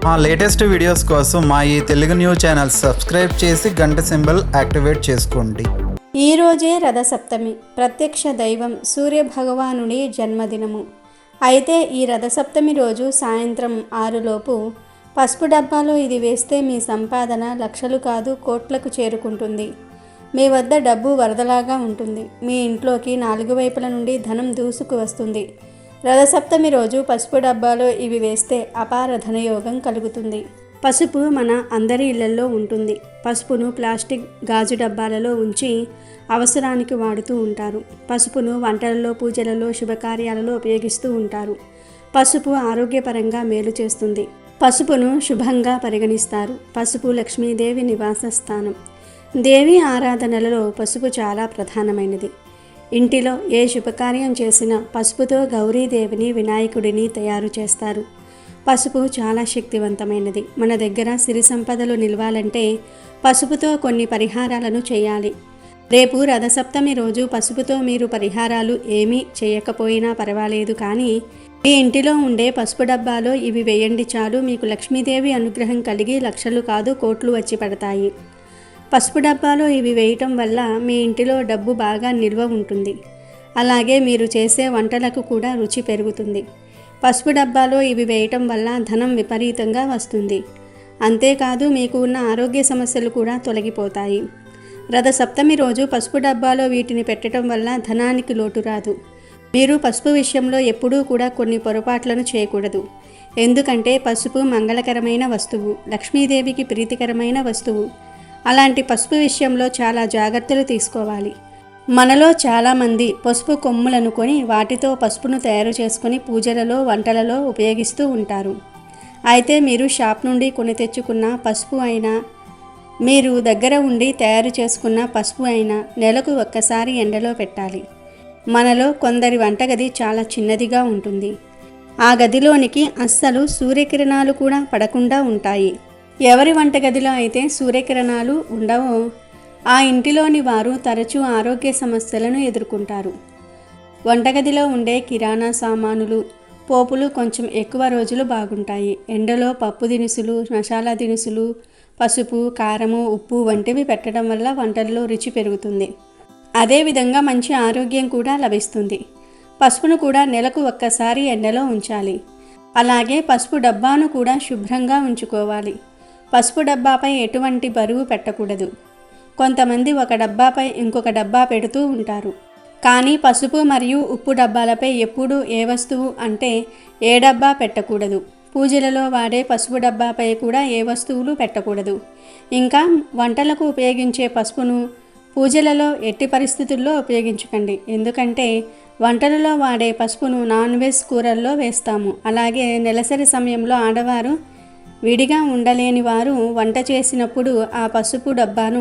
మా latest videos కోసం మా ఈ తెలుగు న్యూస్ ఛానల్ సబ్స్క్రైబ్ చేసి గంట సింబల్ యాక్టివేట్ చేసుకోండి. ఈ రోజే రథసప్తమి, ప్రత్యక్ష దైవం సూర్య భగవానుడి జన్మదినము. అయితే ఈ రథసప్తమి రోజు సాయంత్రం 6లోపు పసుపు డబ్బాలో ఇది వేస్తే మీ సంపాదన లక్షలు కాదు కోట్లకు చేరుకుంటుంది. మీ వద్ద డబ్బు వరదలాగా ఉంటుంది. మీ ఇంట్లోకి 4 వైపుల నుండి ధనం దూసుకు వస్తుంది. రథసప్తమి రోజు పసుపు డబ్బాలో ఇవి వేస్తే అపార ధనయోగం కలుగుతుంది. పసుపు మన అందరి ఇళ్లలో ఉంటుంది. పసుపును ప్లాస్టిక్ గాజు డబ్బాలలో ఉంచి అవసరానికి వాడుతూ ఉంటారు. పసుపును వంటలలో, పూజలలో, శుభకార్యాలలో ఉపయోగిస్తూ ఉంటారు. పసుపు ఆరోగ్యపరంగా మేలు చేస్తుంది. పసుపును శుభంగా పరిగణిస్తారు. పసుపు లక్ష్మీదేవి నివాస స్థానం. దేవి ఆరాధనలలో పసుపు చాలా ప్రధానమైనది. ఇంటిలో ఏ శుభకార్యం చేసినా పసుపుతో గౌరీదేవిని, వినాయకుడిని తయారు చేస్తారు. పసుపు చాలా శక్తివంతమైనది. మన దగ్గర సిరి సంపదలు నిలవాలంటే పసుపుతో కొన్ని పరిహారాలను చేయాలి. రేపు రథసప్తమి రోజు పసుపుతో మీరు పరిహారాలు ఏమీ చేయకపోయినా పర్వాలేదు, కానీ మీ ఇంటిలో ఉండే పసుపు డబ్బాలో ఇవి వేయండి చాలు. మీకు లక్ష్మీదేవి అనుగ్రహం కలిగి లక్షలు కాదు కోట్లు వచ్చి పడతాయి. పసుపు డబ్బాలో ఇవి వేయటం వల్ల మీ ఇంటిలో డబ్బు బాగా నిల్వ ఉంటుంది. అలాగే మీరు చేసే వంటలకు కూడా రుచి పెరుగుతుంది. పసుపు డబ్బాలో ఇవి వేయటం వల్ల ధనం విపరీతంగా వస్తుంది. అంతేకాదు మీకు ఉన్న ఆరోగ్య సమస్యలు కూడా తొలగిపోతాయి. రథసప్తమి రోజు పసుపు డబ్బాలో వీటిని పెట్టడం వల్ల ధనానికి లోటు రాదు. మీరు పసుపు విషయంలో ఎప్పుడూ కూడా కొన్ని పొరపాట్లను చేయకూడదు. ఎందుకంటే పసుపు మంగళకరమైన వస్తువు, లక్ష్మీదేవికి ప్రీతికరమైన వస్తువు. అలాంటి పసుపు విషయంలో చాలా జాగ్రత్తలు తీసుకోవాలి. మనలో చాలామంది పసుపు కొమ్ములను కొని వాటితో పసుపును తయారు చేసుకొని పూజలలో, వంటలలో ఉపయోగిస్తూ ఉంటారు. అయితే మీరు షాప్ నుండి కొని తెచ్చుకున్న పసుపు అయినా, మీరు దగ్గర ఉండి తయారు చేసుకున్న పసుపు అయినా నెలకు ఒక్కసారి ఎండలో పెట్టాలి. మనలో కొందరి వంటగది చాలా చిన్నదిగా ఉంటుంది. ఆ గదిలోనికి అస్సలు సూర్యకిరణాలు కూడా పడకుండా ఉంటాయి. ఎవరి వంటగదిలో అయితే సూర్యకిరణాలు ఉండవో ఆ ఇంటిలోని వారు తరచూ ఆరోగ్య సమస్యలను ఎదుర్కొంటారు. వంటగదిలో ఉండే కిరాణా సామానులు, పోపులు కొంచెం ఎక్కువ రోజులు బాగుంటాయి. ఎండలో పప్పు దినుసులు, మసాలా దినుసులు, పసుపు, కారము, ఉప్పు వంటివి పెట్టడం వల్ల వంటల్లో రుచి పెరుగుతుంది. అదేవిధంగా మంచి ఆరోగ్యం కూడా లభిస్తుంది. పసుపును కూడా నెలకు ఒక్కసారి ఎండలో ఉంచాలి. అలాగే పసుపు డబ్బాను కూడా శుభ్రంగా ఉంచుకోవాలి. పసుపు డబ్బాపై ఎటువంటి బరువు పెట్టకూడదు. కొంతమంది ఒక డబ్బాపై ఇంకొక డబ్బా పెడుతూ ఉంటారు. కానీ పసుపు మరియు ఉప్పు డబ్బాలపై ఎప్పుడూ ఏ వస్తువు అంటే ఏ డబ్బా పెట్టకూడదు. పూజలలో వాడే పసుపు డబ్బాపై కూడా ఏ వస్తువులు పెట్టకూడదు. ఇంకా వంటలకు ఉపయోగించే పసుపును పూజలలో ఎట్టి పరిస్థితుల్లో ఉపయోగించకండి. ఎందుకంటే వంటలలో వాడే పసుపును నాన్ వెజ్ కూరల్లో వేస్తాము. అలాగే నెలసరి సమయంలో ఆడవారు విడిగా ఉండలేని వారు వంట చేసినప్పుడు ఆ పసుపు డబ్బాను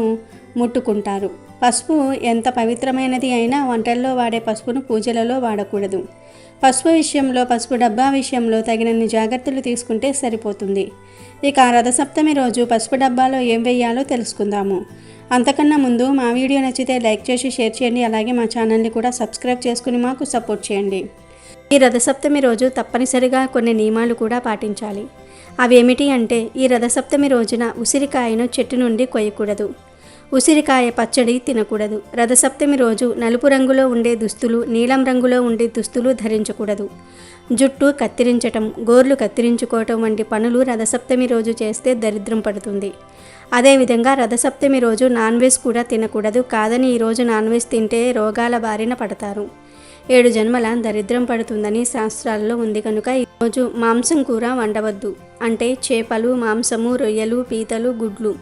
ముట్టుకుంటారు. పసుపు ఎంత పవిత్రమైనది అయినా వంటల్లో వాడే పసుపును పూజలలో వాడకూడదు. పసుపు విషయంలో, పసుపు డబ్బా విషయంలో తగినన్ని జాగ్రత్తలు తీసుకుంటే సరిపోతుంది. ఇక రథసప్తమి రోజు పసుపు డబ్బాలో ఏం వేయాలో తెలుసుకుందాము. అంతకన్నా ముందు మా వీడియో నచ్చితే లైక్ చేసి షేర్ చేయండి. అలాగే మా ఛానల్ని కూడా సబ్స్క్రైబ్ చేసుకుని మాకు సపోర్ట్ చేయండి. ఈ రథసప్తమి రోజు తప్పనిసరిగా కొన్ని నియమాలు కూడా పాటించాలి. అవేమిటి అంటే, ఈ రథసప్తమి రోజున ఉసిరికాయను చెట్టు నుండి కొయ్యకూడదు. ఉసిరికాయ పచ్చడి తినకూడదు. రథసప్తమి రోజు నలుపు రంగులో ఉండే దుస్తులు, నీలం రంగులో ఉండే దుస్తులు ధరించకూడదు. జుట్టు కత్తిరించటం, గోర్లు కత్తిరించుకోవటం వంటి పనులు రథసప్తమి రోజు చేస్తే దరిద్రం పడుతుంది. అదేవిధంగా రథసప్తమి రోజు నాన్ వెజ్ కూడా తినకూడదు. కాదని ఈరోజు నాన్ వెజ్ తింటే రోగాల బారిన పడతారు. 7 జన్మల దరిద్రం పడుతుందని శాస్త్రాల్లో ఉంది. కనుక ఈరోజు మాంసం కూర వండవద్దు. అంటే చేపలు, మాంసము, రొయ్యలు, పీతలు, గుడ్లు,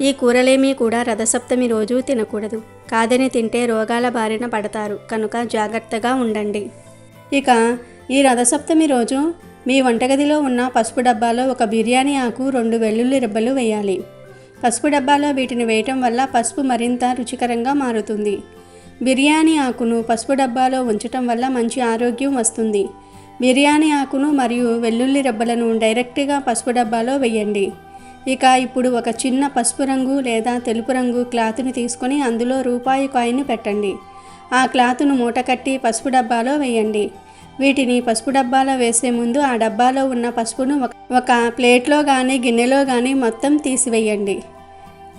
ఈ కూరలేమీ కూడా రథసప్తమి రోజు తినకూడదు. కాదని తింటే రోగాల బారిన పడతారు. కనుక జాగ్రత్తగా ఉండండి. ఇక ఈ రథసప్తమి రోజు మీ వంటగదిలో ఉన్న పసుపు డబ్బాలో ఒక బిర్యానీ ఆకు, 2 వెల్లుల్లి రెబ్బలు వేయాలి. పసుపు డబ్బాలో వీటిని వేయటం వల్ల పసుపు మరింత రుచికరంగా మారుతుంది. బిర్యానీ ఆకును పసుపు డబ్బాలో ఉంచటం వల్ల మంచి ఆరోగ్యం వస్తుంది. బిర్యానీ ఆకును మరియు వెల్లుల్లి రెబ్బలను డైరెక్ట్గా పసుపు డబ్బాలో వేయండి. ఇక ఇప్పుడు ఒక చిన్న పసుపు రంగు లేదా తెలుపు రంగు క్లాత్ని తీసుకొని అందులో రూపాయి కాయిన్ పెట్టండి. ఆ క్లాత్ను మూట కట్టి పసుపు డబ్బాలో వేయండి. వీటిని పసుపు డబ్బాలో వేసే ముందు ఆ డబ్బాలో ఉన్న పసుపును ఒక ప్లేట్లో కానీ గిన్నెలో కానీ మొత్తం తీసివేయండి.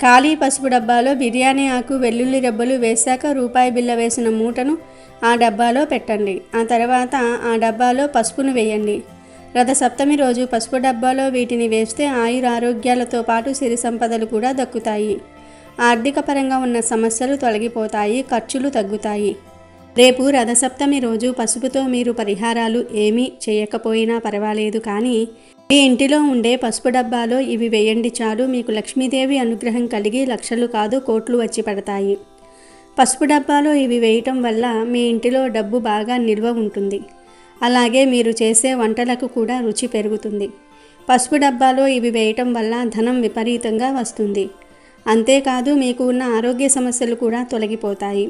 ఖాళీ పసుపు డబ్బాలో బిర్యానీ ఆకు, వెల్లుల్లి రెబ్బలు వేశాక రూపాయి బిళ్ళ వేసిన మూటను ఆ డబ్బాలో పెట్టండి. ఆ తర్వాత ఆ డబ్బాలో పసుపును వేయండి. రథసప్తమి రోజు పసుపు డబ్బాలో వీటిని వేస్తే ఆయురారోగ్యాలతో పాటు సిరి సంపదలు కూడా దక్కుతాయి. ఆర్థిక పరంగా ఉన్న సమస్యలు తొలగిపోతాయి, ఖర్చులు తగ్గుతాయి. రేపు రథసప్తమి రోజు పసుపుతో మీరు పరిహారాలు ఏమీ చేయకపోయినా పర్వాలేదు, కానీ మీ ఇంటిలో ఉండే పసుపు డబ్బాలో ఇవి వేయండి చాలు. మీకు లక్ష్మీదేవి అనుగ్రహం కలిగి లక్షలు కాదు కోట్లు వచ్చి పడతాయి. పసుపు డబ్బాలో ఇవి వేయటం వల్ల మీ ఇంటిలో డబ్బు బాగా నిల్వ ఉంటుంది. అలాగే మీరు చేసే వంటలకు కూడా రుచి పెరుగుతుంది. పసుపు డబ్బాలో ఇవి వేయటం వల్ల ధనం విపరీతంగా వస్తుంది. అంతేకాదు మీకు ఉన్న ఆరోగ్య సమస్యలు కూడా తొలగిపోతాయి.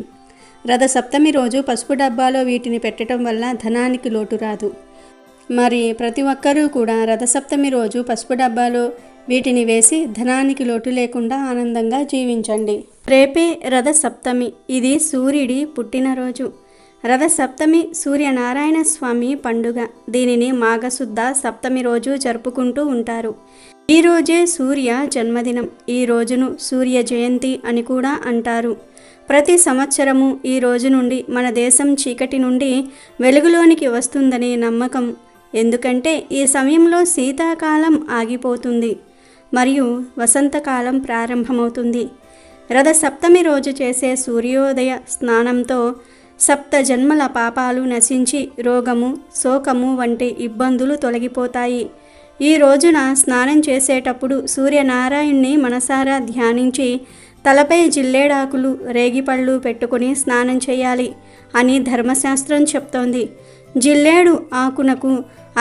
రథసప్తమి రోజు పసుపు డబ్బాలో వీటిని పెట్టడం వల్ల ధనానికి లోటు రాదు. మరి ప్రతి ఒక్కరూ కూడా రథసప్తమి రోజు పసుపు డబ్బాలో వీటిని వేసి ధనానికి లోటు లేకుండా ఆనందంగా జీవించండి. రేపే రథసప్తమి. ఇది సూర్యుడి పుట్టినరోజు. రథసప్తమి సూర్యనారాయణ స్వామి పండుగ. దీనిని మాఘశుద్ధ సప్తమి రోజు జరుపుకుంటూ ఉంటారు. ఈ రోజే సూర్య జన్మదినం. ఈ రోజును సూర్య జయంతి అని కూడా అంటారు. ప్రతి సంవత్సరము ఈ రోజు నుండి మన దేశం చీకటి నుండి వెలుగులోనికి వస్తుందనే నమ్మకం. ఎందుకంటే ఈ సమయంలో శీతాకాలం ఆగిపోతుంది మరియు వసంతకాలం ప్రారంభమవుతుంది. రథసప్తమి రోజు చేసే సూర్యోదయ స్నానంతో సప్త జన్మల పాపాలు నశించి రోగము, శోకము వంటి ఇబ్బందులు తొలగిపోతాయి. ఈ రోజున స్నానం చేసేటప్పుడు సూర్యనారాయణ్ణి మనసారా ధ్యానించి తలపై జిల్లేడాకులు, రేగిపళ్ళు పెట్టుకుని స్నానం చేయాలి అని ధర్మశాస్త్రం చెప్తోంది. జిల్లేడు ఆకునకు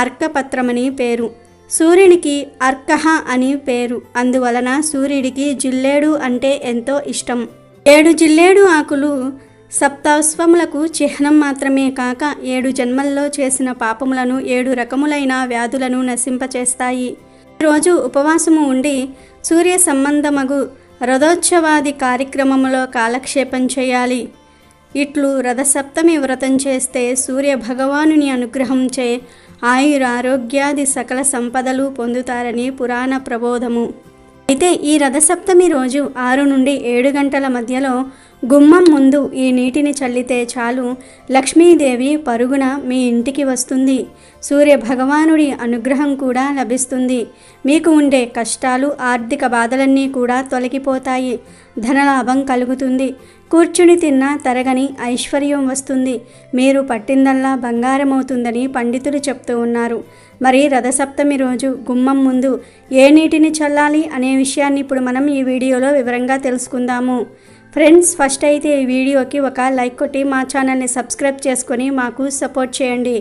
అర్కపత్రమని పేరు. సూర్యునికి అర్కహ అని పేరు. అందువలన సూర్యుడికి జిల్లేడు అంటే ఎంతో ఇష్టం. 7 జిల్లేడు ఆకులు సప్తాశ్వములకు చిహ్నం మాత్రమే కాక 7 జన్మల్లో చేసిన పాపములను 7 రకములైన వ్యాధులను నశింపచేస్తాయి. రోజు ఉపవాసము ఉండి సూర్య సంబంధమగు రథోత్సవాది కార్యక్రమంలో కాలక్షేపం చేయాలి. ఇట్లు రథసప్తమి వ్రతం చేస్తే సూర్య భగవానుని అనుగ్రహంచే ఆయురారోగ్యాది సకల సంపదలు పొందుతారని పురాణ ప్రబోధము. అయితే ఈ రథసప్తమి రోజు 6 నుండి 7 గంటల మధ్యలో గుమ్మం ముందు ఈ నీటిని చల్లితే చాలు, లక్ష్మీదేవి పరుగున మీ ఇంటికి వస్తుంది. సూర్య భగవానుడి అనుగ్రహం కూడా లభిస్తుంది. మీకు ఉండే కష్టాలు, ఆర్థిక బాధలన్నీ కూడా తొలగిపోతాయి. ధనలాభం కలుగుతుంది. కూర్చుని తిన్నా తరగని ఐశ్వర్యం వస్తుంది. మీరు పట్టిందల్లా బంగారం అవుతుందని పండితులు చెప్తూ ఉన్నారు. మరి రథసప్తమి రోజు గుమ్మం ముందు ఏ నీటిని చల్లాలి అనే విషయాన్ని ఇప్పుడు మనం ఈ వీడియోలో వివరంగా తెలుసుకుందాము. ఫ్రెండ్స్, ఫస్ట్ అయితే ఈ వీడియోకి ఒక లైక్ కొట్టి మా ఛానల్ని సబ్స్క్రైబ్ చేసుకొని మాకు సపోర్ట్ చేయండి.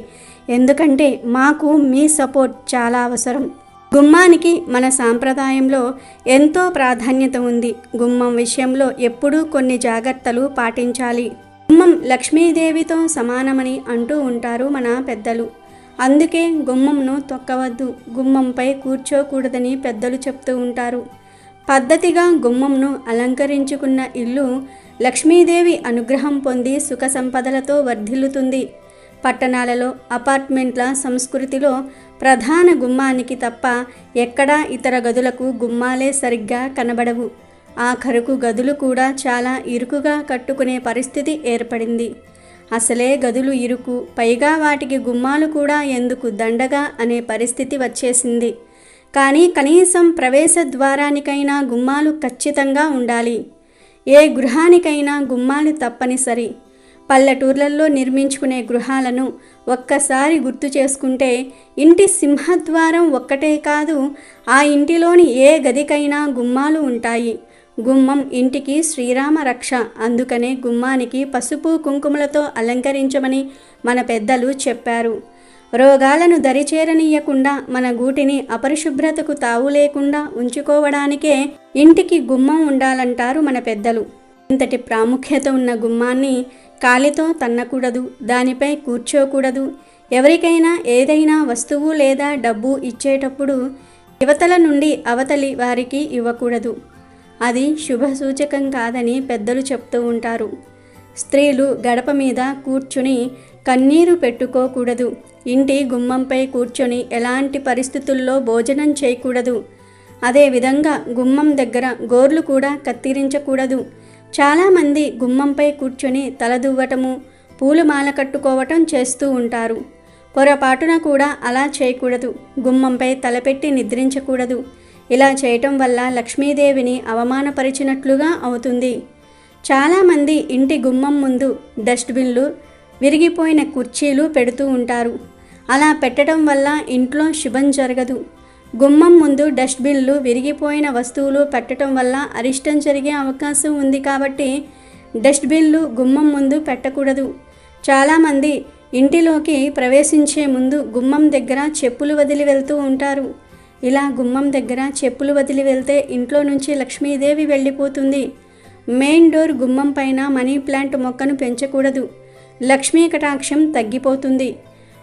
ఎందుకంటే మాకు మీ సపోర్ట్ చాలా అవసరం. గుమ్మానికి మన సాంప్రదాయంలో ఎంతో ప్రాధాన్యత ఉంది. గుమ్మం విషయంలో ఎప్పుడూ కొన్ని జాగ్రత్తలు పాటించాలి. గుమ్మం లక్ష్మీదేవితో సమానమని అంటూ ఉంటారు మన పెద్దలు. అందుకే గుమ్మంను తొక్కవద్దు, గుమ్మంపై కూర్చోకూడదని పెద్దలు చెప్తూ ఉంటారు. పద్ధతిగా గుమ్మంను అలంకరించుకున్న ఇల్లు లక్ష్మీదేవి అనుగ్రహం పొంది సుఖ సంపదలతో వర్ధిల్లుతుంది. పట్టణాలలో అపార్ట్మెంట్ల సంస్కృతిలో ప్రధాన గుమ్మానికి తప్ప ఎక్కడా ఇతర గదులకు గుమ్మాలే సరిగ్గా కనబడవు. ఆఖరుకు గదులు కూడా చాలా ఇరుకుగా కట్టుకునే పరిస్థితి ఏర్పడింది. అసలే గదులు ఇరుకు, పైగా వాటికి గుమ్మాలు కూడా ఎందుకు దండగా అనే పరిస్థితి వచ్చేసింది. కానీ కనీసం ప్రవేశ ద్వారానికైనా గుమ్మాలు ఖచ్చితంగా ఉండాలి. ఏ గృహానికైనా గుమ్మాలు తప్పనిసరి. పల్లెటూర్లలో నిర్మించుకునే గృహాలను ఒక్కసారి గుర్తు చేసుకుంటే ఇంటి సింహద్వారం ఒక్కటే కాదు, ఆ ఇంటిలోని ఏ గదికైనా గుమ్మాలు ఉంటాయి. గుమ్మం ఇంటికి శ్రీరామ రక్ష. అందుకనే గుమ్మానికి పసుపు కుంకుమలతో అలంకరించమని మన పెద్దలు చెప్పారు. రోగాలను దరిచేరనీయకుండా మన గూటిని అపరిశుభ్రతకు తావు లేకుండా ఉంచుకోవడానికే ఇంటికి గుమ్మం ఉండాలంటారు మన పెద్దలు. ఇంతటి ప్రాముఖ్యత ఉన్న గుమ్మాన్ని కాలితో తన్నకూడదు, దానిపై కూర్చోకూడదు. ఎవరికైనా ఏదైనా వస్తువు లేదా డబ్బు ఇచ్చేటప్పుడు యువతల నుండి అవతలి వారికి ఇవ్వకూడదు. అది శుభ సూచకం కాదని పెద్దలు చెప్తూ ఉంటారు. స్త్రీలు గడప మీద కూర్చుని కన్నీరు పెట్టుకోకూడదు. ఇంటి గుమ్మంపై కూర్చొని ఎలాంటి పరిస్థితుల్లో భోజనం చేయకూడదు. అదేవిధంగా గుమ్మం దగ్గర గోర్లు కూడా కత్తిరించకూడదు. చాలామంది గుమ్మంపై కూర్చొని తలదువ్వటము, పూలమాల కట్టుకోవటం చేస్తూ ఉంటారు. పొరపాటున కూడా అలా చేయకూడదు. గుమ్మంపై తలపెట్టి నిద్రించకూడదు. ఇలా చేయటం వల్ల లక్ష్మీదేవిని అవమానపరిచినట్లుగా అవుతుంది. చాలామంది ఇంటి గుమ్మం ముందు డస్ట్బిన్లు, విరిగిపోయిన కుర్చీలు పెడుతూ ఉంటారు. అలా పెట్టడం వల్ల ఇంట్లో శుభం జరగదు. గుమ్మం ముందు డస్ట్బిన్లు, విరిగిపోయిన వస్తువులు పెట్టడం వల్ల అరిష్టం జరిగే అవకాశం ఉంది. కాబట్టి డస్ట్బిన్లు గుమ్మం ముందు పెట్టకూడదు. చాలామంది ఇంటిలోకి ప్రవేశించే ముందు గుమ్మం దగ్గర చెప్పులు వదిలి వెళ్తూ ఉంటారు. ఇలా గుమ్మం దగ్గర చెప్పులు వదిలి వెళ్తే ఇంట్లో నుంచి లక్ష్మీదేవి వెళ్ళిపోతుంది. మెయిన్ డోర్ గుమ్మం పైన మనీ ప్లాంట్ మొక్కను పెంచకూడదు. లక్ష్మీ కటాక్షం తగ్గిపోతుంది.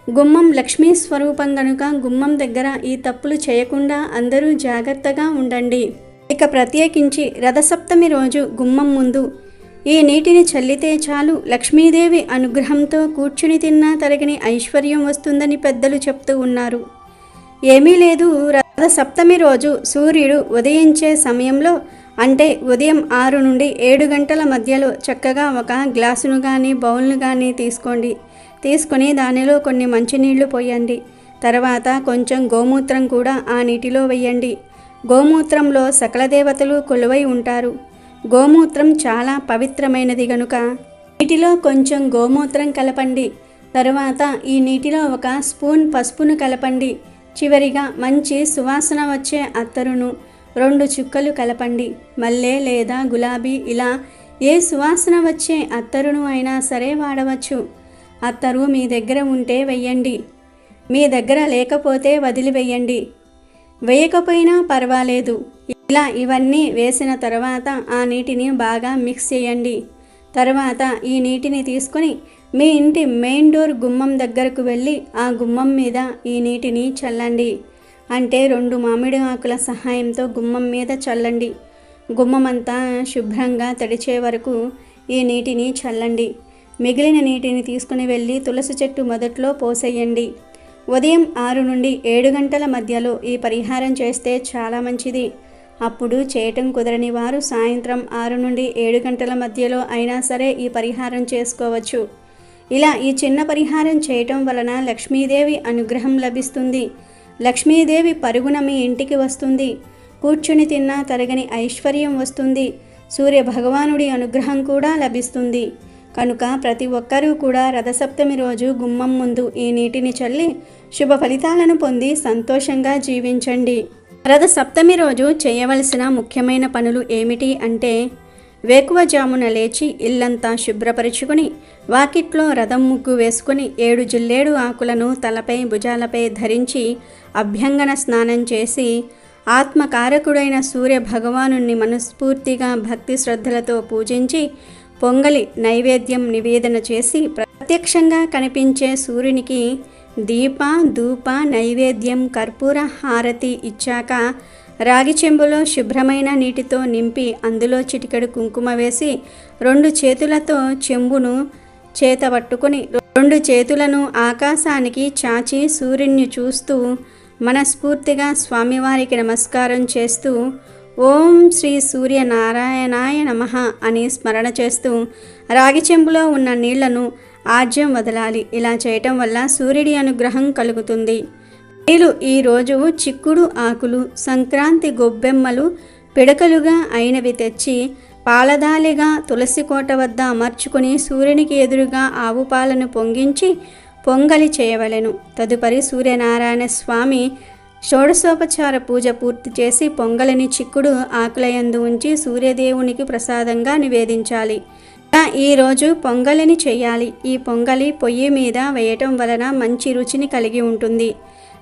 గుమ్మం లక్ష్మీ స్వరూపం గనుక గుమ్మం దగ్గర ఈ తప్పులు చేయకుండా అందరూ జాగ్రత్తగా ఉండండి. ఇక ప్రత్యేకించి రథసప్తమి రోజు గుమ్మం ముందు ఈ నీటిని చల్లితే చాలు లక్ష్మీదేవి అనుగ్రహంతో కూర్చుని తిన్నా తరగని ఐశ్వర్యం వస్తుందని పెద్దలు చెప్తూ ఉన్నారు. ఏమీ లేదు, రథసప్తమి రోజు సూర్యుడు ఉదయించే సమయంలో అంటే ఉదయం 6 నుండి 7 గంటల మధ్యలో చక్కగా ఒక గ్లాసును కానీ బౌల్ను కానీ తీసుకొని దానిలో కొన్ని మంచినీళ్లు పోయండి. తర్వాత కొంచెం గోమూత్రం కూడా ఆ నీటిలో వేయండి. గోమూత్రంలో సకల దేవతలు కొలువై ఉంటారు. గోమూత్రం చాలా పవిత్రమైనది గనుక నీటిలో కొంచెం గోమూత్రం కలపండి. తరువాత ఈ నీటిలో 1 స్పూన్ పసుపును కలపండి. చివరిగా మంచి సువాసన వచ్చే అత్తరును 2 చుక్కలు కలపండి. మల్లె లేదా గులాబీ ఇలా ఏ సువాసన వచ్చే అత్తరును అయినా సరే వాడవచ్చు. అత్తరు మీ దగ్గర ఉంటే వెయ్యండి. మీ దగ్గర లేకపోతే వదిలివేయండి. వేయకపోయినా పర్వాలేదు. ఇలా ఇవన్నీ వేసిన తర్వాత ఆ నీటిని బాగా మిక్స్ చేయండి. తర్వాత ఈ నీటిని తీసుకొని మీ ఇంటి మెయిన్ డోర్ గుమ్మం దగ్గరకు వెళ్ళి ఆ గుమ్మం మీద ఈ నీటిని చల్లండి. అంటే 2 మామిడి ఆకుల సహాయంతో గుమ్మం మీద చల్లండి. గుమ్మమంతా శుభ్రంగా తడిచే వరకు ఈ నీటిని చల్లండి. మిగిలిన నీటిని తీసుకుని వెళ్ళి తులసి చెట్టు మొదట్లో పోసేయండి. ఉదయం 6 నుండి 7 గంటల మధ్యలో ఈ పరిహారం చేస్తే చాలా మంచిది. అప్పుడు చేయటం కుదరని వారు సాయంత్రం 6 నుండి 7 గంటల మధ్యలో అయినా సరే ఈ పరిహారం చేసుకోవచ్చు. ఇలా ఈ చిన్న పరిహారం చేయటం వలన లక్ష్మీదేవి అనుగ్రహం లభిస్తుంది. లక్ష్మీదేవి పరుగున మీ ఇంటికి వస్తుంది. కూర్చుని తిన్నా తరగని ఐశ్వర్యం వస్తుంది. సూర్య భగవానుడి అనుగ్రహం కూడా లభిస్తుంది. కనుక ప్రతి ఒక్కరూ కూడా రథసప్తమి రోజు గుమ్మం ముందు ఈ నీటిని చల్లి శుభ ఫలితాలను పొంది సంతోషంగా జీవించండి. రథసప్తమి రోజు చేయవలసిన ముఖ్యమైన పనులు ఏమిటి అంటే, వేకువజామున లేచి ఇల్లంతా శుభ్రపరుచుకొని వాకిట్లో రథం ముగ్గు వేసుకొని 7 జిల్లేడు ఆకులను తలపై భుజాలపై ధరించి అభ్యంగన స్నానం చేసి ఆత్మకారకుడైన సూర్య భగవాను మనస్ఫూర్తిగా భక్తి శ్రద్ధలతో పూజించి పొంగలి నైవేద్యం నివేదన చేసి ప్రత్యక్షంగా కనిపించే సూర్యునికి దీప ధూప నైవేద్యం కర్పూర హారతి ఇచ్చాక రాగి చెంబులో శుభ్రమైన నీటితో నింపి అందులో చిటికెడు కుంకుమ వేసి 2 చేతులతో చెంబును చేత పట్టుకొని 2 చేతులను ఆకాశానికి చాచి సూర్యుని చూస్తూ మనస్ఫూర్తిగా స్వామివారికి నమస్కారం చేస్తూ ఓం శ్రీ సూర్యనారాయణాయ నమః అని స్మరణ చేస్తూ రాగి చెంబులో ఉన్న నీళ్లను ఆజ్యం వదలాలి. ఇలా చేయటం వల్ల సూర్యుడి అనుగ్రహం కలుగుతుంది. వీళ్ళు ఈరోజు చిక్కుడు ఆకులు, సంక్రాంతి గొబ్బెమ్మలు పిడకలుగా అయినవి తెచ్చి పాలదాలిగా తులసి కోట వద్ద అమర్చుకుని సూర్యునికి ఎదురుగా ఆవు పాలను పొంగించి పొంగలి చేయవలెను. తదుపరి సూర్యనారాయణ స్వామి షోడశోపచార పూజ పూర్తి చేసి పొంగలిని చిక్కుడు ఆకులయందు ఉంచి సూర్యదేవునికి ప్రసాదంగా నివేదించాలి. ఈరోజు పొంగలిని చేయాలి. ఈ పొంగలి పొయ్యి మీద వేయటం వలన మంచి రుచిని కలిగి ఉంటుంది.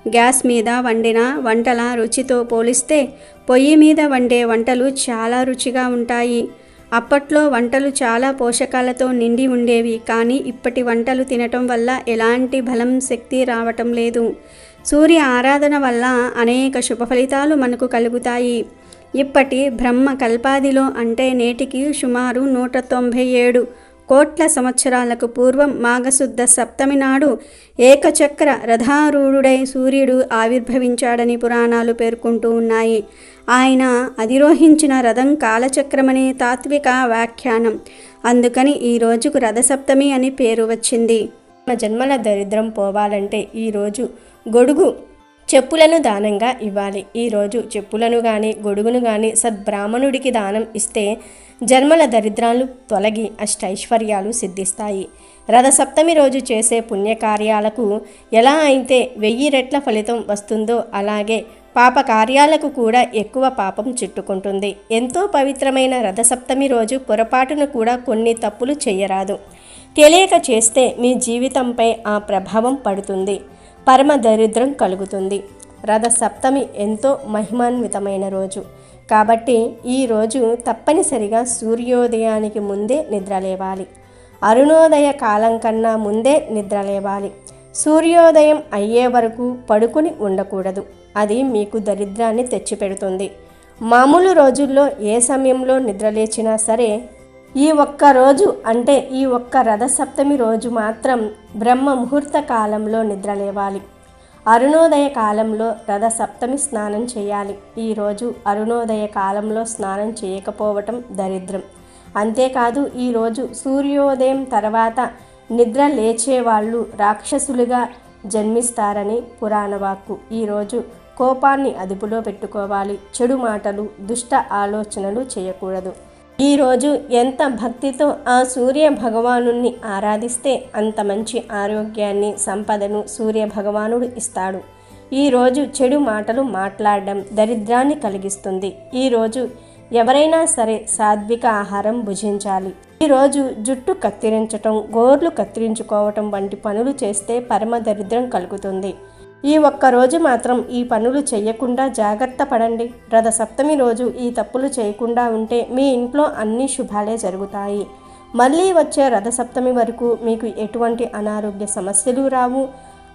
గ్యాస్ మీద వండిన వంటల రుచితో పోలిస్తే పొయ్యి మీద వండే వంటలు చాలా రుచిగా ఉంటాయి. అప్పట్లో వంటలు చాలా పోషకాలతో నిండి ఉండేవి. కానీ ఇప్పటి వంటలు తినటం వల్ల ఎలాంటి బలం శక్తి రావటం లేదు. సూర్య ఆరాధన వల్ల అనేక శుభ ఫలితాలు మనకు కలుగుతాయి. ఇప్పటి బ్రహ్మ కల్పాదిలో అంటే నేటికి సుమారు 197 కోట్ల సంవత్సరాలకు పూర్వం మాఘశుద్ధ సప్తమి నాడు ఏకచక్ర రథారూఢుడై సూర్యుడు ఆవిర్భవించాడని పురాణాలు పేర్కొంటూ ఉన్నాయి. ఆయన అధిరోహించిన రథం కాలచక్రమనే తాత్విక వ్యాఖ్యానం. అందుకని ఈ రోజుకు రథసప్తమి అని పేరు వచ్చింది. మన జన్మల దరిద్రం పోవాలంటే ఈరోజు గొడుగు చెప్పులను దానంగా ఇవ్వాలి. ఈరోజు చెప్పులను కానీ గొడుగును కానీ సద్బ్రాహ్మణుడికి దానం ఇస్తే జన్మల దరిద్రాలు తొలగి అష్టైశ్వర్యాలు సిద్ధిస్తాయి. రథసప్తమి రోజు చేసే పుణ్యకార్యాలకు ఎలా అయితే 1000 రెట్ల ఫలితం వస్తుందో అలాగే పాప కార్యాలకు కూడా ఎక్కువ పాపం చుట్టుకుంటుంది. ఎంతో పవిత్రమైన రథసప్తమి రోజు పొరపాటును కూడా కొన్ని తప్పులు చేయరాదు. తెలియక చేస్తే మీ జీవితంపై ఆ ప్రభావం పడుతుంది. పరమ దరిద్రం కలుగుతుంది. రథసప్తమి ఎంతో మహిమాన్వితమైన రోజు కాబట్టి ఈరోజు తప్పనిసరిగా సూర్యోదయానికి ముందే నిద్రలేవాలి. అరుణోదయ కాలం కన్నా ముందే నిద్రలేవాలి. సూర్యోదయం అయ్యే వరకు పడుకుని ఉండకూడదు. అది మీకు దరిద్రాన్ని తెచ్చిపెడుతుంది. మామూలు రోజుల్లో ఏ సమయంలో నిద్రలేచినా సరే ఈ ఒక్క రోజు అంటే ఈ ఒక్క రథసప్తమి రోజు మాత్రం బ్రహ్మ ముహూర్త కాలంలో నిద్రలేవాలి. అరుణోదయ కాలంలో రథసప్తమి స్నానం చేయాలి. ఈరోజు అరుణోదయ కాలంలో స్నానం చేయకపోవటం దరిద్రం. అంతేకాదు ఈరోజు సూర్యోదయం తర్వాత నిద్ర లేచేవాళ్ళు రాక్షసులుగా జన్మిస్తారని పురాణవాక్కు. ఈరోజు కోపాన్ని అదుపులో పెట్టుకోవాలి. చెడు మాటలు, దుష్ట ఆలోచనలు చేయకూడదు. ఈరోజు ఎంత భక్తితో ఆ సూర్య భగవానుణ్ణి ఆరాధిస్తే అంత మంచి ఆరోగ్యాన్ని, సంపదను సూర్య భగవానుడు ఇస్తాడు. ఈరోజు చెడు మాటలు మాట్లాడడం దరిద్రాన్ని కలిగిస్తుంది. ఈరోజు ఎవరైనా సరే సాత్విక ఆహారం భుజించాలి. ఈరోజు జుట్టు కత్తిరించటం, గోర్లు కత్తిరించుకోవటం వంటి పనులు చేస్తే పరమ దరిద్రం కలుగుతుంది. ఈ ఒక్క రోజు మాత్రం ఈ పనులు చేయకుండా జాగ్రత్త పడండి. రథసప్తమి రోజు ఈ తప్పులు చేయకుండా ఉంటే మీ ఇంట్లో అన్ని శుభాలే జరుగుతాయి. మళ్ళీ వచ్చే రథసప్తమి వరకు మీకు ఎటువంటి అనారోగ్య సమస్యలు రావు.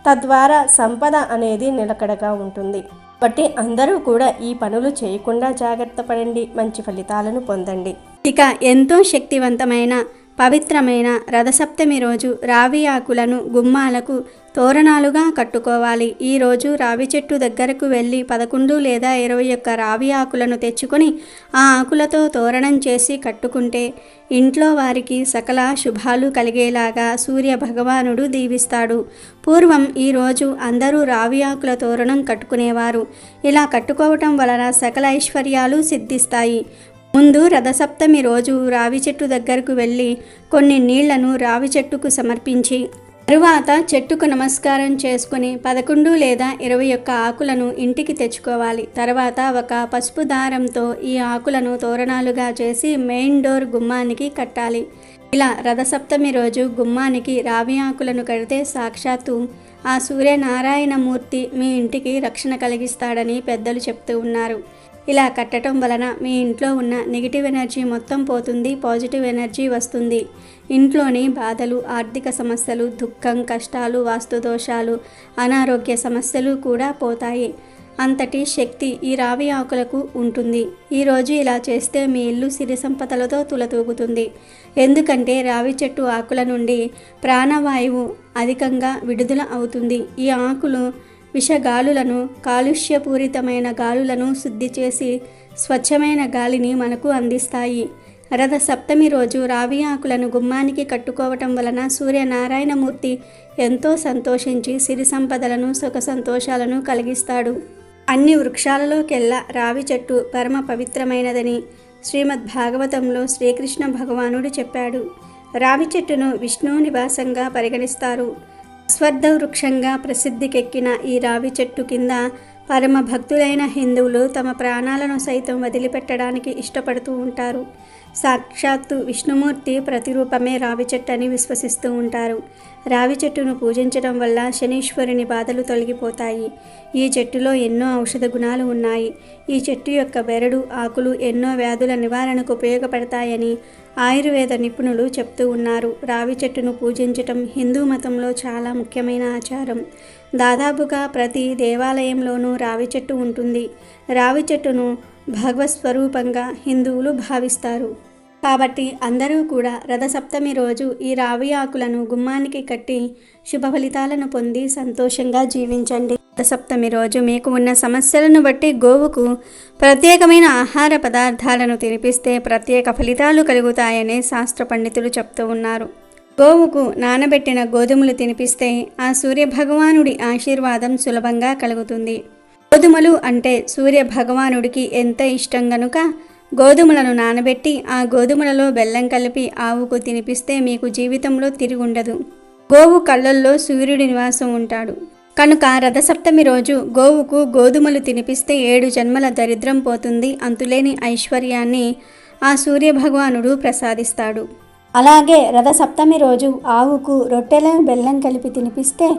తద్వారా సంపద అనేది నిలకడగా ఉంటుంది. కాబట్టి అందరూ కూడా ఈ పనులు చేయకుండా జాగ్రత్త పడండి. మంచి ఫలితాలను పొందండి. ఇక ఎంతో శక్తివంతమైన పవిత్రమైన రథసప్తమి రోజు రావి ఆకులను గుమ్మాలకు తోరణాలుగా కట్టుకోవాలి. ఈరోజు రావి చెట్టు దగ్గరకు వెళ్ళి 11 లేదా 21 రావి ఆకులను తెచ్చుకొని ఆ ఆకులతో తోరణం చేసి కట్టుకుంటే ఇంట్లో వారికి సకల శుభాలు కలిగేలాగా సూర్య భగవానుడు దీవిస్తాడు. పూర్వం ఈరోజు అందరూ రావి ఆకుల తోరణం కట్టుకునేవారు. ఇలా కట్టుకోవటం వలన సకల ఐశ్వర్యాలు సిద్ధిస్తాయి. ముందు రథసప్తమి రోజు రావి చెట్టు దగ్గరకు వెళ్ళి కొన్ని నీళ్లను రావి చెట్టుకు సమర్పించి తరువాత చెట్టుకు నమస్కారం చేసుకుని 11 లేదా 21 ఆకులను ఇంటికి తెచ్చుకోవాలి. తర్వాత ఒక పసుపు దారంతో ఈ ఆకులను తోరణాలుగా చేసి మెయిన్ డోర్ గుమ్మానికి కట్టాలి. ఇలా రథసప్తమి రోజు గుమ్మానికి రావి ఆకులను కడితే సాక్షాత్తు ఆ సూర్యనారాయణ మూర్తి మీ ఇంటికి రక్షణ కలిగిస్తాడని పెద్దలు చెప్తూ ఉన్నారు. ఇలా కట్టడం వలన మీ ఇంట్లో ఉన్న నెగిటివ్ ఎనర్జీ మొత్తం పోతుంది. పాజిటివ్ ఎనర్జీ వస్తుంది. ఇంట్లోని బాధలు, ఆర్థిక సమస్యలు, దుఃఖం, కష్టాలు, వాస్తు దోషాలు, అనారోగ్య సమస్యలు కూడా పోతాయి. అంతటి శక్తి ఈ రావి ఆకులకు ఉంటుంది. ఈరోజు ఇలా చేస్తే మీ ఇల్లు సిరి సంపదలతో తులతూగుతుంది. ఎందుకంటే రావి చెట్టు ఆకుల నుండి ప్రాణవాయువు అధికంగా విడుదల అవుతుంది. ఈ ఆకులు విషగాలులను, కాలుష్యపూరితమైన గాలులను శుద్ధి చేసి స్వచ్ఛమైన గాలిని మనకు అందిస్తాయి. రథసప్తమి రోజు రావి ఆకులను గుమ్మానికి కట్టుకోవటం వలన సూర్యనారాయణమూర్తి ఎంతో సంతోషించి సిరి సంపదలను, సుఖ సంతోషాలను కలిగిస్తాడు. అన్ని వృక్షాలలోకెల్లా రావి చెట్టు పరమ పవిత్రమైనదని శ్రీమద్ భాగవతంలో శ్రీకృష్ణ భగవానుడు చెప్పాడు. రావి చెట్టును విష్ణు నివాసంగా పరిగణిస్తారు. అశ్వత్థ వృక్షంగా ప్రసిద్ధికెక్కిన ఈ రావి చెట్టు కింద పరమ భక్తులైన హిందువులు తమ ప్రాణాలను సైతం వదిలిపెట్టడానికి ఇష్టపడుతూ ఉంటారు. సాక్షాత్తు విష్ణుమూర్తి ప్రతిరూపమే రావి చెట్టు అని విశ్వసిస్తూ ఉంటారు. రావి చెట్టును పూజించడం వల్ల శనీశ్వరుని బాధలు తొలగిపోతాయి. ఈ చెట్టులో ఎన్నో ఔషధ గుణాలు ఉన్నాయి. ఈ చెట్టు యొక్క బెరడు, ఆకులు ఎన్నో వ్యాధుల నివారణకు ఉపయోగపడతాయని ఆయుర్వేద నిపుణులు చెప్తూ ఉన్నారు. రావి చెట్టును పూజించటం హిందూ మతంలో చాలా ముఖ్యమైన ఆచారం. దాదాపుగా ప్రతి దేవాలయంలోనూ రావి చెట్టు ఉంటుంది. రావి చెట్టును భగవత్ స్వరూపంగా హిందువులు భావిస్తారు. కాబట్టి అందరూ కూడా రథసప్తమి రోజు ఈ రావి ఆకులను గుమ్మానికి కట్టి శుభ ఫలితాలను పొంది సంతోషంగా జీవించండి. రథసప్తమి రోజు మీకు ఉన్న సమస్యలను బట్టి గోవుకు ప్రత్యేకమైన ఆహార పదార్థాలను తినిపిస్తే ప్రత్యేక ఫలితాలు కలుగుతాయని శాస్త్ర పండితులు చెప్తూ ఉన్నారు. గోవుకు నానబెట్టిన గోధుమలు తినిపిస్తే ఆ సూర్యభగవానుడి ఆశీర్వాదం సులభంగా కలుగుతుంది. గోధుమలు అంటే సూర్యభగవానుడికి ఎంత ఇష్టం గనుక గోధుమలను నానబెట్టి ఆ గోధుమలలో బెల్లం కలిపి ఆవుకు తినిపిస్తే మీకు జీవితంలో తిరుగుండదు. గోవు కళ్ళల్లో సూర్యుడి నివాసం ఉంటాడు కనుక రథసప్తమి రోజు గోవుకు గోధుమలు తినిపిస్తే 7 జన్మల దరిద్రం పోతుంది, అంతులేని ఐశ్వర్యాన్ని ఆ సూర్యభగవానుడు ప్రసాదిస్తాడు. అలాగే రథసప్తమి రోజు ఆవుకు రొట్టెల బెల్లం కలిపి తినిపిస్తే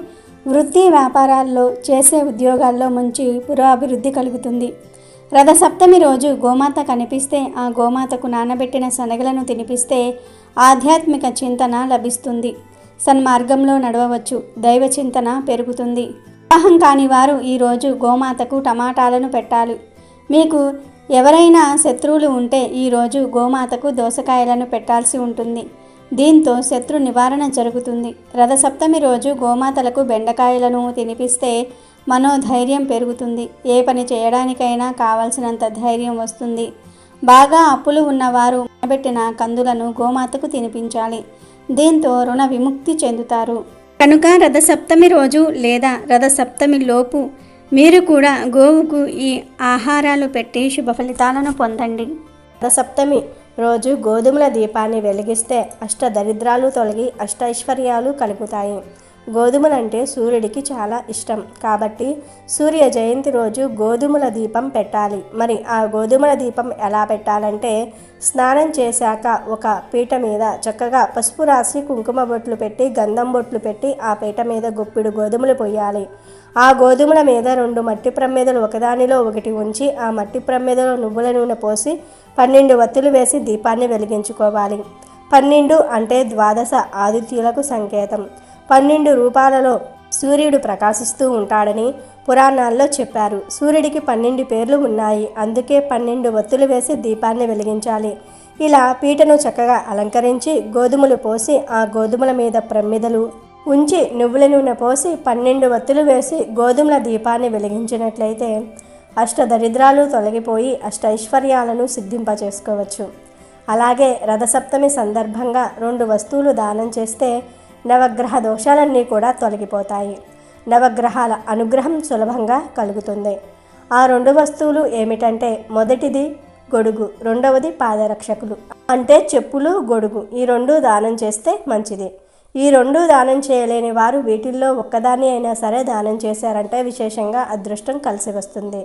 వృత్తి వ్యాపారాల్లో చేసే ఉద్యోగాల్లో మంచి పురోభివృద్ధి కలుగుతుంది. రథసప్తమి రోజు గోమాత కనిపిస్తే ఆ గోమాతకు నానబెట్టిన శనగలను తినిపిస్తే ఆధ్యాత్మిక చింతన లభిస్తుంది, సన్మార్గంలో నడవవచ్చు, దైవ చింతన పెరుగుతుంది. వివాహం కాని వారు ఈరోజు గోమాతకు టమాటాలను పెట్టాలి. మీకు ఎవరైనా శత్రువులు ఉంటే ఈరోజు గోమాతకు దోసకాయలను పెట్టాల్సి ఉంటుంది. దీంతో శత్రు నివారణ జరుగుతుంది. రథసప్తమి రోజు గోమాతలకు బెండకాయలను తినిపిస్తే మనోధైర్యం పెరుగుతుంది. ఏ పని చేయడానికైనా కావలసినంత ధైర్యం వస్తుంది. బాగా అప్పులు ఉన్నవారు నానబెట్టిన కందులను గోమాతకు తినిపించాలి. దీంతో రుణ విముక్తి చెందుతారు. కనుక రథసప్తమి రోజు లేదా రథసప్తమి లోపు మీరు కూడా గోవుకు ఈ ఆహారాలు పెట్టి శుభ ఫలితాలను పొందండి. రథసప్తమి రోజు గోధుమల దీపాన్ని వెలిగిస్తే అష్టదరిద్రాలు తొలగి అష్టైశ్వర్యాలు కలుగుతాయి. గోధుమలంటే సూర్యుడికి చాలా ఇష్టం కాబట్టి సూర్య జయంతి రోజు గోధుమల దీపం పెట్టాలి. మరి ఆ గోధుమల దీపం ఎలా పెట్టాలంటే స్నానం చేశాక ఒక పీట మీద చక్కగా పసుపు రాసి కుంకుమ బొట్లు పెట్టి గంధం బొట్లు పెట్టి ఆ పీట మీద గుప్పిడు గోధుమలు పొయ్యాలి. ఆ గోధుమల మీద 2 మట్టి ప్రమిదలు ఒకదానిలో ఒకటి ఉంచి ఆ మట్టి ప్రమిదలో నువ్వుల నూనె పోసి 12 వత్తులు వేసి దీపాన్ని వెలిగించుకోవాలి. 12 అంటే ద్వాదశ ఆదిత్యులకు సంకేతం. 12 రూపాలలో సూర్యుడు ప్రకాశిస్తూ ఉంటాడని పురాణాల్లో చెప్పారు. సూర్యుడికి 12 పేర్లు ఉన్నాయి. అందుకే 12 వత్తులు వేసి దీపాన్ని వెలిగించాలి. ఇలా పీటను చక్కగా అలంకరించి గోధుమలు పోసి ఆ గోధుమల మీద ప్రమిదలు ఉంచి నువ్వుల నూనె పోసి 12 వత్తులు వేసి గోధుమల దీపాన్ని వెలిగించినట్లయితే అష్టదరిద్రాలు తొలగిపోయి అష్టైశ్వర్యాలను సిద్ధింపచేసుకోవచ్చు. అలాగే రథసప్తమి సందర్భంగా 2 వస్తువులు దానం చేస్తే నవగ్రహ దోషాలన్నీ కూడా తొలగిపోతాయి. నవగ్రహాల అనుగ్రహం సులభంగా కలుగుతుంది. ఆ 2 వస్తువులు ఏమిటంటే మొదటిది గొడుగు, రెండవది పాదరక్షకులు అంటే చెప్పులు, గొడుగు. ఈ 2 దానం చేస్తే మంచిది. ఈ 2 దానం చేయలేని వారు వీటిల్లో ఒక్కదాన్ని అయినా సరే దానం చేశారంటే విశేషంగా అదృష్టం కలిసి వస్తుంది.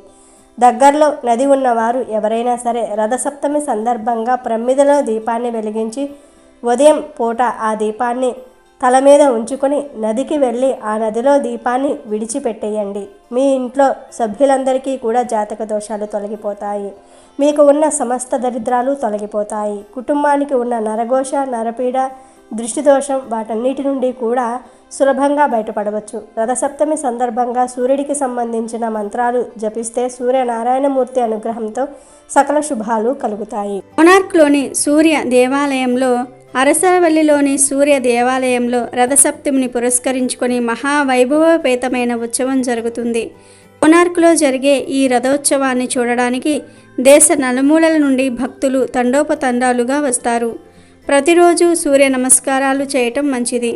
దగ్గరలో నది ఉన్నవారు ఎవరైనా సరే రథసప్తమి సందర్భంగా ప్రమిదలో దీపాన్ని వెలిగించి ఉదయం పూట ఆ దీపాన్ని తల మీద ఉంచుకొని నదికి వెళ్ళి ఆ నదిలో దీపాన్ని విడిచిపెట్టేయండి. మీ ఇంట్లో సభ్యులందరికీ కూడా జాతక దోషాలు తొలగిపోతాయి. మీకు ఉన్న సమస్త దరిద్రాలు తొలగిపోతాయి. కుటుంబానికి ఉన్న నరఘోష, నరపీడ, దృష్టిదోషం వాటన్నిటి నుండి కూడా సులభంగా బయటపడవచ్చు. రథసప్తమి సందర్భంగా సూర్యుడికి సంబంధించిన మంత్రాలు జపిస్తే సూర్యనారాయణమూర్తి అనుగ్రహంతో సకల శుభాలు కలుగుతాయి. కోనార్క్లోని సూర్య దేవాలయంలో, అరసవల్లిలోని సూర్య దేవాలయంలో రథసప్తమిని పురస్కరించుకొని మహావైభవపేతమైన ఉత్సవం జరుగుతుంది. కోనార్క్లో జరిగే ఈ రథోత్సవాన్ని చూడడానికి దేశ నలుమూలల నుండి భక్తులు తండోపతండాలుగా వస్తారు. ప్రతిరోజు సూర్య నమస్కారాలు చేయటం మంచిది.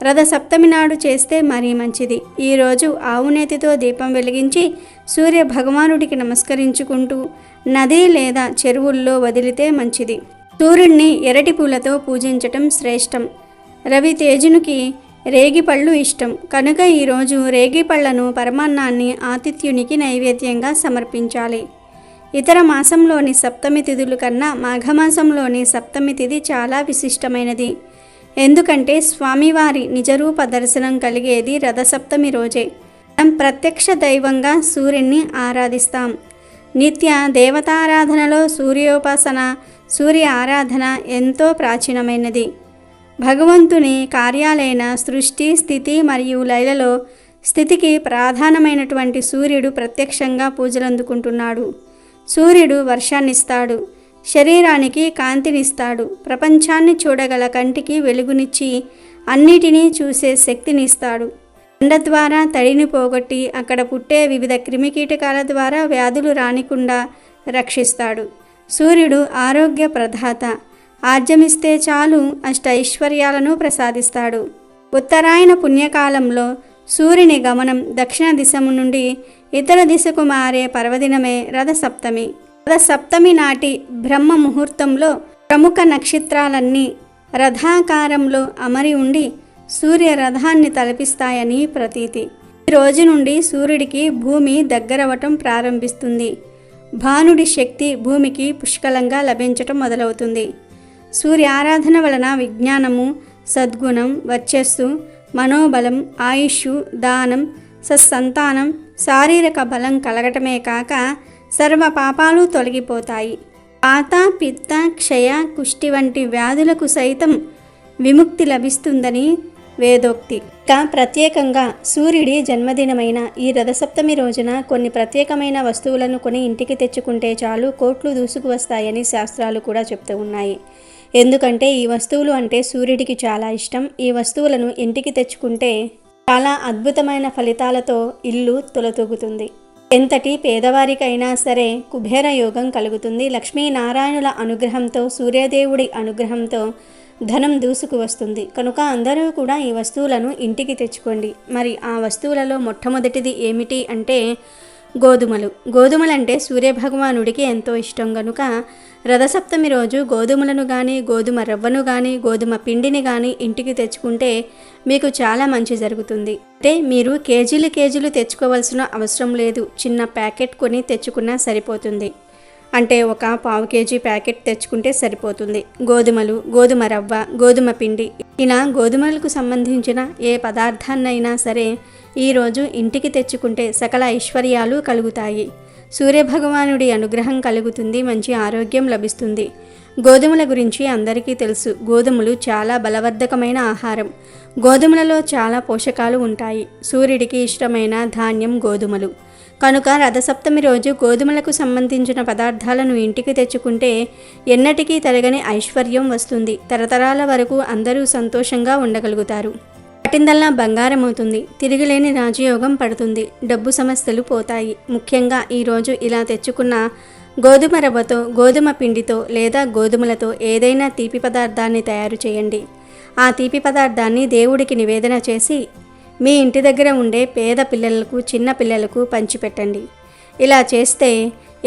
రథసప్తమి నాడు చేస్తే మరీ మంచిది. ఈరోజు ఆవునేతితో దీపం వెలిగించి సూర్య భగవానుడికి నమస్కరించుకుంటూ నది లేదా చెరువుల్లో వదిలితే మంచిది. సూర్యుడిని ఎర్రటి పూలతో పూజించటం శ్రేష్టం. రవితేజునికి రేగిపళ్ళు ఇష్టం కనుక ఈరోజు రేగిపళ్లను పరమాన్నాన్ని ఆతిథ్యునికి నైవేద్యంగా సమర్పించాలి. ఇతర మాసంలోని సప్తమి తిథుల కన్నా మాఘమాసంలోని సప్తమి తిథి చాలా విశిష్టమైనది. ఎందుకంటే స్వామివారి నిజరూప దర్శనం కలిగేది రథసప్తమి రోజే. మనం ప్రత్యక్ష దైవంగా సూర్యుని ఆరాధిస్తాం. నిత్య దేవతారాధనలో సూర్యోపాసన, సూర్య ఆరాధన ఎంతో ప్రాచీనమైనది. భగవంతుని కార్యాలైన సృష్టి, స్థితి మరియు లయలలో స్థితికి ప్రధానమైనటువంటి సూర్యుడు ప్రత్యక్షంగా పూజలందుకుంటున్నాడు. సూర్యుడు వర్షాన్నిస్తాడు, శరీరానికి కాంతినిస్తాడు. ప్రపంచాన్ని చూడగల కంటికి వెలుగునిచ్చి అన్నిటినీ చూసే శక్తినిస్తాడు. ఎండ ద్వారా తడిని పోగొట్టి అక్కడ పుట్టే వివిధ క్రిమికీటకాల ద్వారా వ్యాధులు రానికుండా రక్షిస్తాడు. సూర్యుడు ఆరోగ్య ప్రదాత. ఆర్జమిస్తే చాలు అష్ట ఐశ్వర్యాలను ప్రసాదిస్తాడు. ఉత్తరాయణ పుణ్యకాలంలో సూర్యుని గమనం దక్షిణ దిశము నుండి ఇతర దిశకు మారే పర్వదినమే రథసప్తమి. రథసప్తమి నాటి బ్రహ్మ ముహూర్తంలో ప్రముఖ నక్షత్రాలన్నీ రథాకారంలో అమరి ఉండి సూర్య రథాన్ని తలపిస్తాయని ప్రతీతి. ఈ రోజు నుండి సూర్యుడికి భూమి దగ్గరవటం ప్రారంభిస్తుంది. భానుడి శక్తి భూమికి పుష్కలంగా లభించటం మొదలవుతుంది. సూర్య ఆరాధన వలన విజ్ఞానము, సద్గుణం, వర్చస్సు, మనోబలం, ఆయుష్, దానం, సత్సంతానం, శారీరక బలం కలగటమే కాక సర్వ పాపాలు తొలగిపోతాయి. వాత, పిత్త, క్షయ, కుష్టి వంటి వ్యాధులకు సైతం విముక్తి లభిస్తుందని వేదోక్తి. ఇక ప్రత్యేకంగా సూర్యుడి జన్మదినమైన ఈ రథసప్తమి రోజున కొన్ని ప్రత్యేకమైన వస్తువులను కొని ఇంటికి తెచ్చుకుంటే చాలు కోట్లు దూసుకు వస్తాయని శాస్త్రాలు కూడా చెప్తూ ఉన్నాయి. ఎందుకంటే ఈ వస్తువులు అంటే సూర్యుడికి చాలా ఇష్టం. ఈ వస్తువులను ఇంటికి తెచ్చుకుంటే చాలా అద్భుతమైన ఫలితాలతో ఇల్లు తులతూగుతుంది. ఎంతటి పేదవారికైనా సరే కుబేర యోగం కలుగుతుంది. లక్ష్మీనారాయణుల అనుగ్రహంతో, సూర్యదేవుడి అనుగ్రహంతో ధనం దూసుకు వస్తుంది. కనుక అందరూ కూడా ఈ వస్తువులను ఇంటికి తెచ్చుకోండి. మరి ఆ వస్తువులలో మొట్టమొదటిది ఏమిటి అంటే గోధుమలు. గోధుమలంటే సూర్యభగవానుడికి ఎంతో ఇష్టం కనుక రథసప్తమి రోజు గోధుమలను కానీ, గోధుమ రవ్వను కానీ, గోధుమ పిండిని కానీ ఇంటికి తెచ్చుకుంటే మీకు చాలా మంచి జరుగుతుంది. అంటే మీరు కేజీలు తెచ్చుకోవాల్సిన అవసరం లేదు. చిన్న ప్యాకెట్ కొని తెచ్చుకున్నా సరిపోతుంది. అంటే ఒక పావు కేజీ ప్యాకెట్ తెచ్చుకుంటే సరిపోతుంది. గోధుమలు, గోధుమ రవ్వ, గోధుమ పిండి ఇలా గోధుమలకు సంబంధించిన ఏ పదార్థాన్నైనా సరే ఈరోజు ఇంటికి తెచ్చుకుంటే సకల ఐశ్వర్యాలు కలుగుతాయి. సూర్యభగవానుడి అనుగ్రహం కలుగుతుంది. మంచి ఆరోగ్యం లభిస్తుంది. గోధుమల గురించి అందరికీ తెలుసు. గోధుమలు చాలా బలవర్ధకమైన ఆహారం. గోధుమలలో చాలా పోషకాలు ఉంటాయి. సూర్యుడికి ఇష్టమైన ధాన్యం గోధుమలు. కనుక రథసప్తమి రోజు గోధుమలకు సంబంధించిన పదార్థాలను ఇంటికి తెచ్చుకుంటే ఎన్నటికీ తరగని ఐశ్వర్యం వస్తుంది. తరతరాల వరకు అందరూ సంతోషంగా ఉండగలుగుతారు. పట్టిందల్లా బంగారం అవుతుంది. తిరిగిలేని రాజయోగం పడుతుంది. డబ్బు సమస్యలు పోతాయి. ముఖ్యంగా ఈరోజు ఇలా తెచ్చుకున్న గోధుమ రవ్వతో, గోధుమ పిండితో లేదా గోధుమలతో ఏదైనా తీపి పదార్థాన్ని తయారు చేయండి. ఆ తీపి పదార్థాన్ని దేవుడికి నివేదన చేసి మీ ఇంటి దగ్గర ఉండే పేద పిల్లలకు, చిన్న పిల్లలకు పంచిపెట్టండి. ఇలా చేస్తే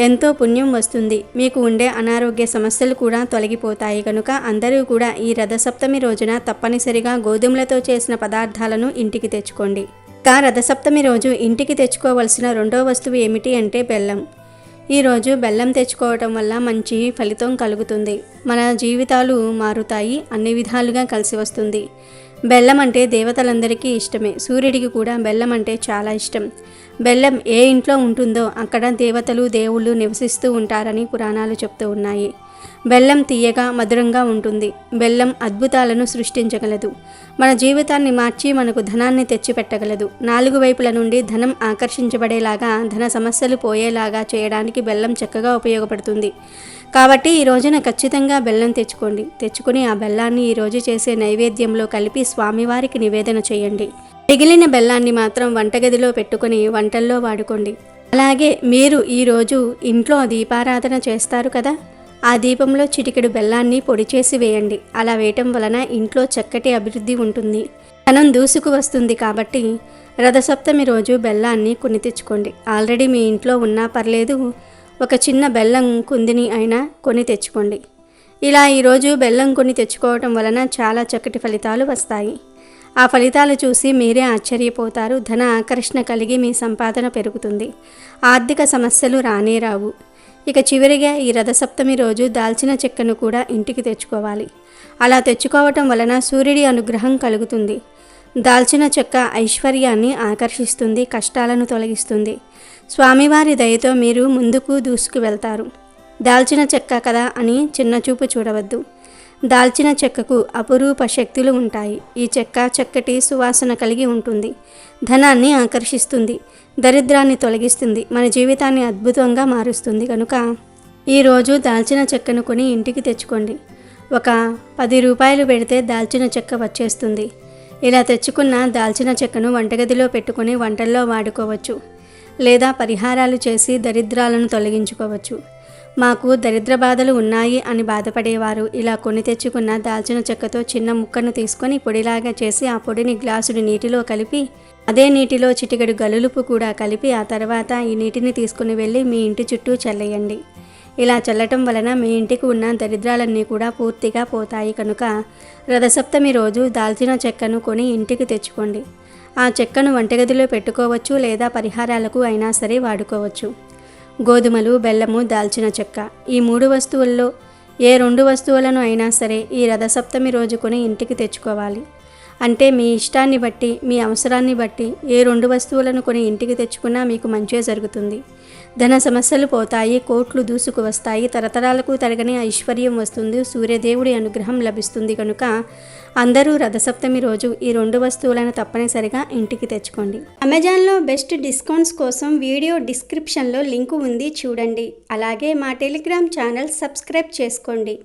ఎంతో పుణ్యం వస్తుంది. మీకు ఉండే అనారోగ్య సమస్యలు కూడా తొలగిపోతాయి. కనుక అందరూ కూడా ఈ రథసప్తమి రోజున తప్పనిసరిగా గోధుమలతో చేసిన పదార్థాలను ఇంటికి తెచ్చుకోండి. ఇంకా రథసప్తమి రోజు ఇంటికి తెచ్చుకోవలసిన రెండో వస్తువు ఏమిటి అంటే బెల్లం. ఈరోజు బెల్లం తెచ్చుకోవటం వల్ల మంచి ఫలితం కలుగుతుంది. మన జీవితాలు మారుతాయి. అన్ని విధాలుగా కలిసి వస్తుంది. బెల్లం అంటే దేవతలందరికీ ఇష్టమే. సూర్యుడికి కూడా బెల్లం అంటే చాలా ఇష్టం. బెల్లం ఏ ఇంట్లో ఉంటుందో అక్కడ దేవతలు, దేవుళ్ళు నివసిస్తూ ఉంటారని పురాణాలు చెప్తూ ఉన్నాయి. బెల్లం తీయగా, మధురంగా ఉంటుంది. బెల్లం అద్భుతాలను సృష్టించగలదు. మన జీవితాన్ని మార్చి మనకు ధనాన్ని తెచ్చిపెట్టగలదు. 4 వైపుల నుండి ధనం ఆకర్షించబడేలాగా, ధన సమస్యలు పోయేలాగా చేయడానికి బెల్లం చక్కగా ఉపయోగపడుతుంది. కాబట్టి ఈ రోజున ఖచ్చితంగా బెల్లం తెచ్చుకొని ఆ బెల్లాన్ని ఈరోజు చేసే నైవేద్యంలో కలిపి స్వామివారికి నివేదన చేయండి. మిగిలిన బెల్లాన్ని మాత్రం వంటగదిలో పెట్టుకొని వంటల్లో వాడుకోండి. అలాగే మీరు ఈరోజు ఇంట్లో దీపారాధన చేస్తారు కదా, ఆ దీపంలో చిటికెడు బెల్లాన్ని పొడి చేసి వేయండి. అలా వేయటం వలన ఇంట్లో చక్కటి అభివృద్ధి ఉంటుంది. ధనం దూసుకు వస్తుంది. కాబట్టి రథసప్తమి రోజు బెల్లాన్ని కొని తెచ్చుకోండి. ఆల్రెడీ మీ ఇంట్లో ఉన్నా పర్లేదు, ఒక చిన్న బెల్లం కుందిని అయినా కొని తెచ్చుకోండి. ఇలా ఈరోజు బెల్లం కొని తెచ్చుకోవటం వలన చాలా చక్కటి ఫలితాలు వస్తాయి. ఆ ఫలితాలు చూసి మీరే ఆశ్చర్యపోతారు. ధన ఆకర్షణ కలిగి మీ సంపాదన పెరుగుతుంది. ఆర్థిక సమస్యలు రానే రావు. ఇక చివరిగా ఈ రథసప్తమి రోజు దాల్చిన చెక్కను కూడా ఇంటికి తెచ్చుకోవాలి. అలా తెచ్చుకోవటం వలన సూర్యుడి అనుగ్రహం కలుగుతుంది. దాల్చిన చెక్క ఐశ్వర్యాన్ని ఆకర్షిస్తుంది, కష్టాలను తొలగిస్తుంది. స్వామివారి దయతో మీరు ముందుకు దూసుకు వెళ్తారు. దాల్చిన చెక్క కదా అని చిన్నచూపు చూడవద్దు. దాల్చిన చెక్కకు అపురూప శక్తులు ఉంటాయి. ఈ చెక్క చక్కటి సువాసన కలిగి ఉంటుంది. ధనాన్ని ఆకర్షిస్తుంది, దరిద్రాన్ని తొలగిస్తుంది, మన జీవితాన్ని అద్భుతంగా మారుస్తుంది. కనుక ఈరోజు దాల్చిన చెక్కను కొని ఇంటికి తెచ్చుకోండి. ఒక 10 రూపాయలు పెడితే దాల్చిన చెక్క వచ్చేస్తుంది. ఇలా తెచ్చుకున్న దాల్చిన చెక్కను వంటగదిలో పెట్టుకొని వంటల్లో వాడుకోవచ్చు, లేదా పరిహారాలు చేసి దరిద్రాలను తొలగించుకోవచ్చు. మాకు దరిద్ర బాధలు ఉన్నాయి అని బాధపడేవారు ఇలా కొని తెచ్చుకున్న దాల్చిన చెక్కతో చిన్న ముక్కను తీసుకొని పొడిలాగా చేసి ఆ పొడిని గ్లాసుడు నీటిలో కలిపి అదే నీటిలో చిటికెడు గలులుపు కూడా కలిపి ఆ తర్వాత ఈ నీటిని తీసుకుని వెళ్ళి మీ ఇంటి చుట్టూ చల్లేయండి. ఇలా చల్లటం వలన మీ ఇంటికి ఉన్న దరిద్రాలన్నీ కూడా పూర్తిగా పోతాయి. కనుక రథసప్తమి రోజు దాల్చిన చెక్కను కొని ఇంటికి తెచ్చుకోండి. ఆ చెక్కను వంటగదిలో పెట్టుకోవచ్చు, లేదా పరిహారాలకు అయినా సరే వాడుకోవచ్చు. గోధుమలు, బెల్లము, దాల్చిన చెక్క ఈ 3 వస్తువుల్లో ఏ 2 వస్తువులను అయినా సరే ఈ రథసప్తమి రోజు కొని ఇంటికి తెచ్చుకోవాలి. అంటే మీ ఇష్టాన్ని బట్టి, మీ అవసరాన్ని బట్టి ఏ 2 వస్తువులను కొని ఇంటికి తెచ్చుకున్నా మీకు మంచే జరుగుతుంది. ధన సమస్యలు పోతాయి, కోట్లు దూసుకు వస్తాయి, తరతరాలకు తరగని ఐశ్వర్యం వస్తుంది, సూర్యదేవుడి అనుగ్రహం లభిస్తుంది. కనుక అందరూ రథసప్తమి రోజు ఈ 2 వస్తువులను తప్పనిసరిగా ఇంటికి తెచ్చుకోండి. అమెజాన్లో బెస్ట్ డిస్కౌంట్స్ కోసం వీడియో డిస్క్రిప్షన్లో లింకు ఉంది, చూడండి. అలాగే మా టెలిగ్రామ్ ఛానల్ సబ్స్క్రైబ్ చేసుకోండి.